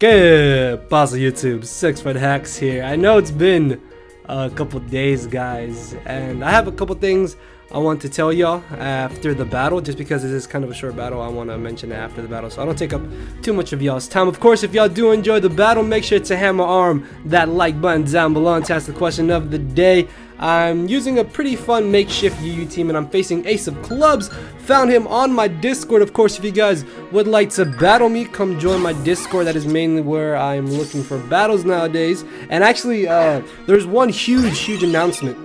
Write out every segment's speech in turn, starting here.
Good pause YouTube, 6fthax here. I know it's been a couple days, guys, and I have a couple things I want to tell y'all after the battle, just because this is kind of a short battle. I want to mention it after the battle, so I don't take up too much of y'all's time. Of course, if y'all do enjoy the battle, make sure to hammer arm that like button down below and to ask the question of the day. I'm using a pretty fun makeshift UU team, and I'm facing AceofClubs. Found him on my Discord. Of course, if you guys would like to battle me, come join my Discord. That is mainly where I'm looking for battles nowadays. And actually, there's one huge announcement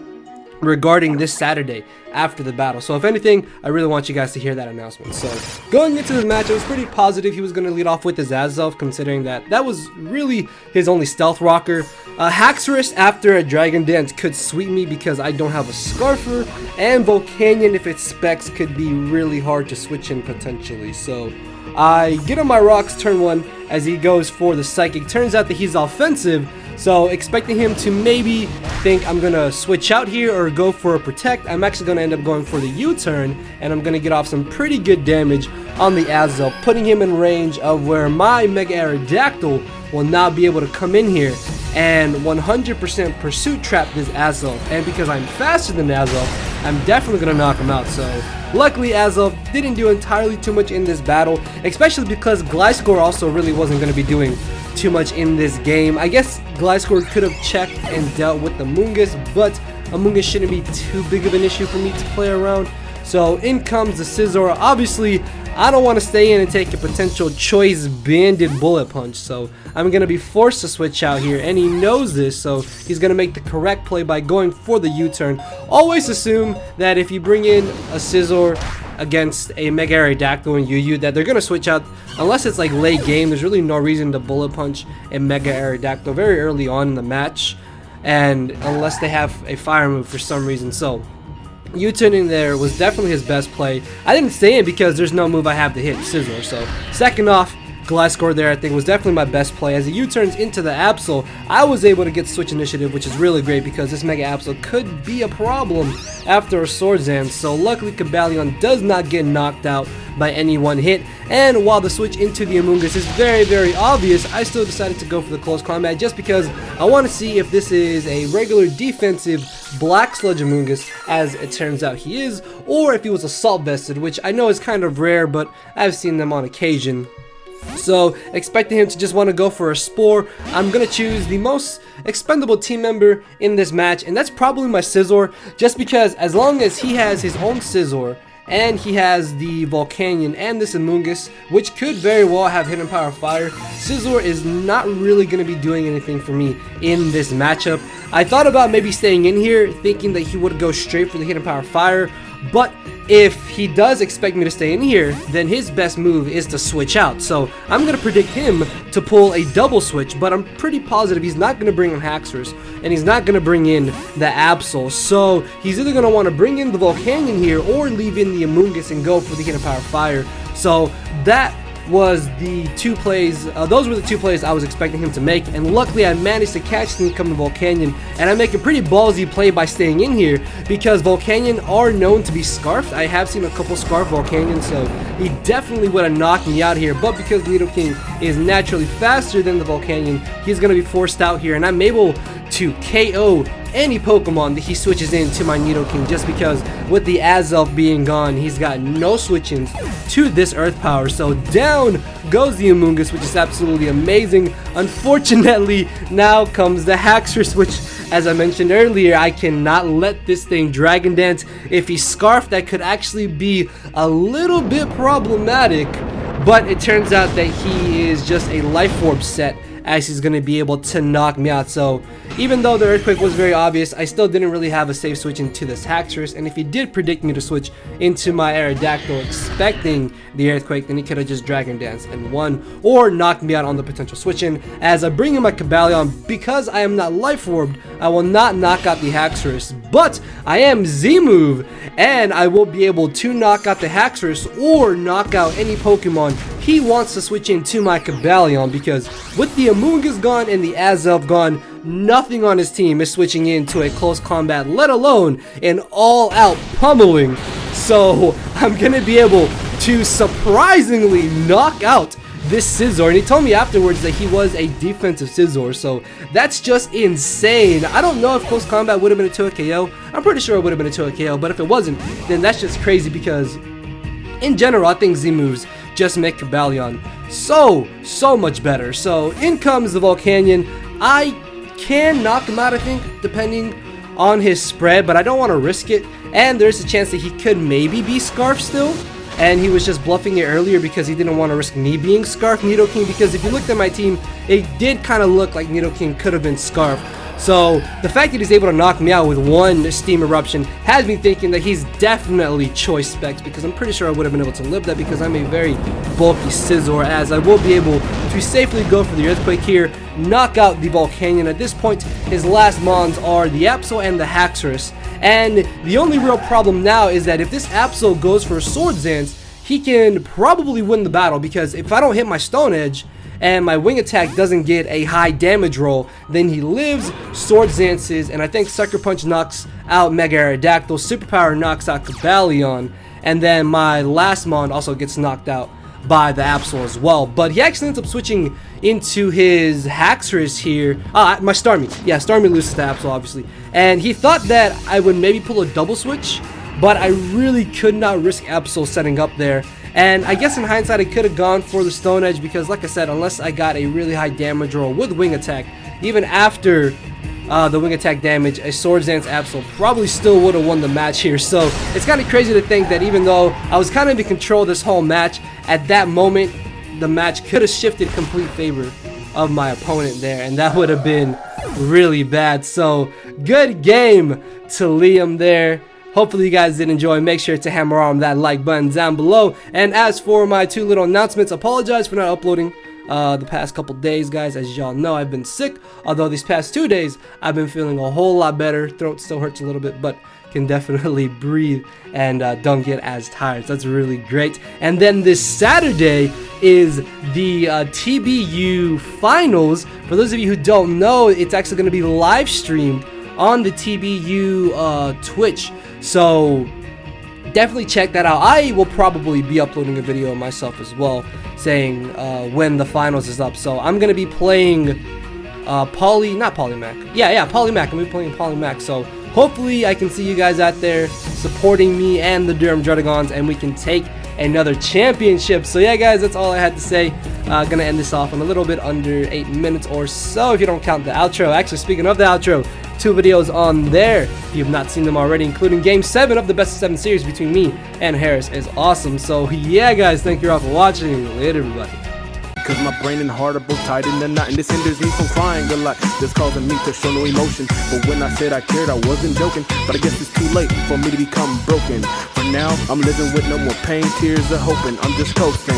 regarding this Saturday after the battle. So if anything, I really want you guys to hear that announcement. So going into the match, I was pretty positive he was going to lead off with his Azelf, considering that was really his only stealth rocker. Haxorus after a Dragon Dance could sweep me because I don't have a Scarfer, and Volcanion, if it's specs, could be really hard to switch in potentially. So I get on my rocks turn 1 as he goes for the Psychic. Turns out that he's offensive, so expecting him to maybe think I'm going to switch out here or go for a Protect, I'm actually going to end up going for the U-turn, and I'm going to get off some pretty good damage on the Azelf, putting him in range of where my Mega Aerodactyl will now be able to come in here and 100% pursuit trap this Azelf. And because I'm faster than Azelf, I'm definitely going to knock him out. So luckily Azelf didn't do entirely too much in this battle, especially because Gliscor also really wasn't going to be doing too much in this game. I guess Gliscor could have checked and dealt with the Amoonguss, but Amoonguss shouldn't be too big of an issue for me to play around. So in comes the Scizor. Obviously, I don't want to stay in and take a potential choice banded bullet punch, so I'm going to be forced to switch out here, and he knows this, so he's going to make the correct play by going for the U-turn. Always assume that if you bring in a Scizor against a Mega Aerodactyl and UU, that they're going to switch out. Unless it's like late game, there's really no reason to bullet punch a Mega Aerodactyl very early on in the match, and unless they have a fire move for some reason. So U-turning there was definitely his best play. I didn't stay in because there's no move I have to hit Scizor. So second off, Gliscor there I think was definitely my best play. As he U-turns into the Absol, I was able to get switch initiative, which is really great because this Mega Absol could be a problem after a Swordsdance. So luckily Cobalion does not get knocked out by any one hit, and while the switch into the Amoonguss is very obvious, I still decided to go for the close combat just because I want to see if this is a regular defensive Black Sludge Amoonguss, as it turns out he is, or if he was Assault Vested, which I know is kind of rare, but I've seen them on occasion. So expecting him to just want to go for a Spore, I'm going to choose the most expendable team member in this match, and that's probably my Scizor, just because as long as he has his own Scizor, and he has the Volcanion and this Amoonguss, which could very well have Hidden Power Fire, Scizor is not really going to be doing anything for me in this matchup. I thought about maybe staying in here, thinking that he would go straight for the Hidden Power Fire, but if he does expect me to stay in here, then his best move is to switch out. So I'm going to predict him to pull a double switch, but I'm pretty positive he's not going to bring in Haxorus, and he's not going to bring in the Absol. So he's either going to want to bring in the Volcanion here or leave in the Amoonguss and go for the Hidden Power Fire. So that was the two plays, those were the two plays I was expecting him to make, and luckily I managed to catch the incoming Volcanion, and I make a pretty ballsy play by staying in here because Volcanion are known to be scarfed. I have seen a couple scarf Volcanions, so he definitely would have knocked me out here, but because Nidoking is naturally faster than the Volcanion, he's going to be forced out here, and I'm able to KO any Pokemon that he switches into my Nidoking, just because with the Azelf being gone, he's got no switch-ins to this Earth Power. So down goes the Amoonguss, which is absolutely amazing. Unfortunately, now comes the Haxorus, which, as I mentioned earlier, I cannot let this thing Dragon Dance. If he Scarfed, that could actually be a little bit problematic, but it turns out that he is just a Life Orb set, as he's going to be able to knock me out. So even though the Earthquake was very obvious, I still didn't really have a safe switch into this Haxorus, and if he did predict me to switch into my Aerodactyl expecting the Earthquake, then he could have just Dragon Danced and won, or knocked me out on the potential switch in. As I bring in my Cobalion, because I am not Life Orbed, I will not knock out the Haxorus, but I am Z-Move, and I will be able to knock out the Haxorus or knock out any Pokemon he wants to switch into my Cobalion, because with the Amoonguss gone and the Azelf gone, nothing on his team is switching into a close combat, let alone an all-out pummeling. So I'm going to be able to surprisingly knock out this Scizor, and he told me afterwards that he was a defensive Scizor, so that's just insane. I don't know if close combat would have been a 2-hit KO. I'm pretty sure it would have been a 2-hit KO, but if it wasn't, then that's just crazy because in general, I think Z moves just make Cobalion so much better. So in comes the Volcanion. I can knock him out, I think, depending on his spread, but I don't want to risk it. And there's a chance that he could maybe be Scarf still, and he was just bluffing it earlier because he didn't want to risk me being Scarf Nidoking, because if you looked at my team, it did kind of look like Nidoking could have been Scarf. So the fact that he's able to knock me out with one Steam Eruption has me thinking that he's definitely Choice Specs, because I'm pretty sure I would have been able to live that because I'm a very bulky Scizor, as I will be able to safely go for the Earthquake here, knock out the Volcanion. At this point, his last mons are the Absol and the Haxorus, and the only real problem now is that if this Absol goes for Swords Dance, he can probably win the battle, because if I don't hit my Stone Edge and my Wing Attack doesn't get a high damage roll, then he lives, Swords Dances, and I think Sucker Punch knocks out Mega Aerodactyl, Superpower knocks out Cobalion, and then my last mon also gets knocked out by the Absol as well. But he actually ends up switching into his Haxorus here. My Starmie. Yeah, Starmie loses to Absol, obviously. And he thought that I would maybe pull a double switch, but I really could not risk Absol setting up there. And I guess in hindsight, I could have gone for the Stone Edge because, like I said, unless I got a really high damage roll with Wing Attack, even after the Wing Attack damage, a Swords Dance Absol probably still would have won the match here. So it's kind of crazy to think that even though I was kind of in control of this whole match, at that moment, the match could have shifted complete favor of my opponent there, and that would have been really bad. So good game to Liam there. Hopefully you guys did enjoy. Make sure to hammer on that like button down below. And as for my two little announcements, apologize for not uploading the past couple days, guys. As y'all know, I've been sick, although these past 2 days I've been feeling a whole lot better. Throat still hurts a little bit, but can definitely breathe and don't get as tired. So that's really great. And then this Saturday is the TBU finals. For those of you who don't know, it's actually going to be live streamed on the TBU Twitch. So definitely check that out. I will probably be uploading a video myself as well, saying when the finals is up. So I'm gonna be playing Polymac. Yeah, Polymac. I'm gonna be playing Polymac. So hopefully I can see you guys out there supporting me and the Durham Druddigons, and we can take another championship. So yeah, guys, that's all I had to say. Gonna end this off in a little bit under 8 minutes or so, if you don't count the outro. Actually, speaking of the outro, 2 videos on there if you have not seen them already, including Game 7 of the Best of 7 series between me and Harris. Is awesome. So yeah, guys, thank you all for watching. Later, everybody. Cause my brain and heart are both tied in a knot, and this hinders me from crying a lot. This causing me to show no emotion. But when I said I cared, I wasn't joking. But I guess it's too late for me to become broken. For now, I'm living with no more pain, tears, or hoping. I'm just coasting.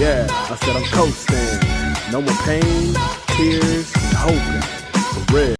Yeah, I said I'm coasting. No more pain, tears, and hoping. For real.